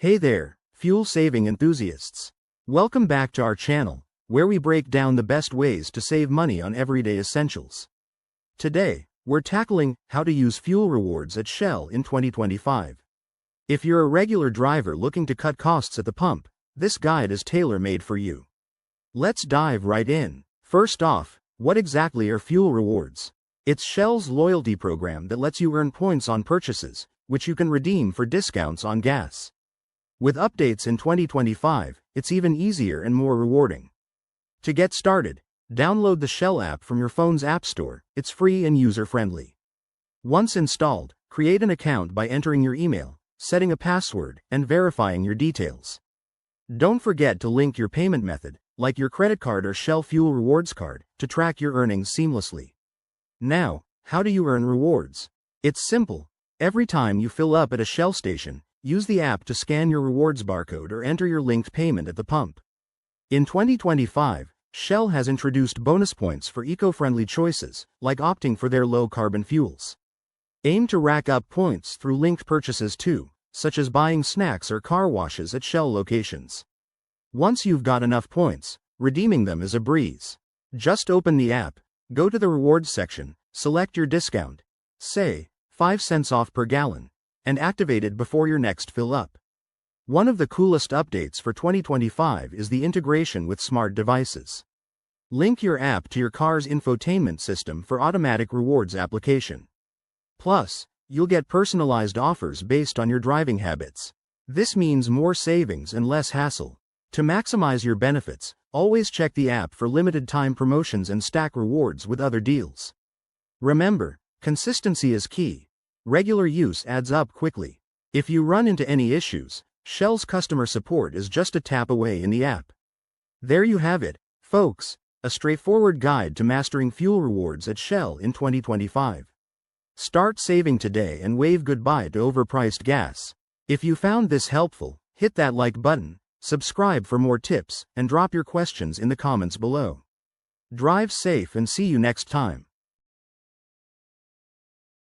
Hey there, fuel-saving enthusiasts. Welcome back to our channel, where we break down the best ways to save money on everyday essentials. Today, we're tackling how to use fuel rewards at Shell in 2025. If you're a regular driver looking to cut costs at the pump, this guide is tailor-made for you. Let's dive right in. First off, what exactly are fuel rewards? It's Shell's loyalty program that lets you earn points on purchases, which you can redeem for discounts on gas. With updates in 2025, it's even easier and more rewarding. To get started, download the Shell app from your phone's app store. It's free and user-friendly. Once installed, create an account by entering your email, setting a password, and verifying your details. Don't forget to link your payment method, like your credit card or Shell Fuel Rewards card, to track your earnings seamlessly. Now, how do you earn rewards? It's simple. Every time you fill up at a Shell station, use the app to scan your rewards barcode or enter your linked payment at the pump. In 2025, Shell has introduced bonus points for eco-friendly choices, like opting for their low-carbon fuels. Aim to rack up points through linked purchases too, such as buying snacks or car washes at Shell locations. Once you've got enough points, redeeming them is a breeze. Just open the app, go to the rewards section, select your discount, say, 5 cents off per gallon, and activate it before your next fill up. One of the coolest updates for 2025 is the integration with smart devices. Link your app to your car's infotainment system for automatic rewards application. Plus, you'll get personalized offers based on your driving habits. This means more savings and less hassle. To maximize your benefits, always check the app for limited time promotions and stack rewards with other deals. Remember, consistency is key. Regular use adds up quickly. If you run into any issues, Shell's customer support is just a tap away in the app. There you have it, folks, a straightforward guide to mastering fuel rewards at Shell in 2025. Start saving today and wave goodbye to overpriced gas. If you found this helpful, hit that like button, subscribe for more tips, and drop your questions in the comments below. Drive safe and see you next time.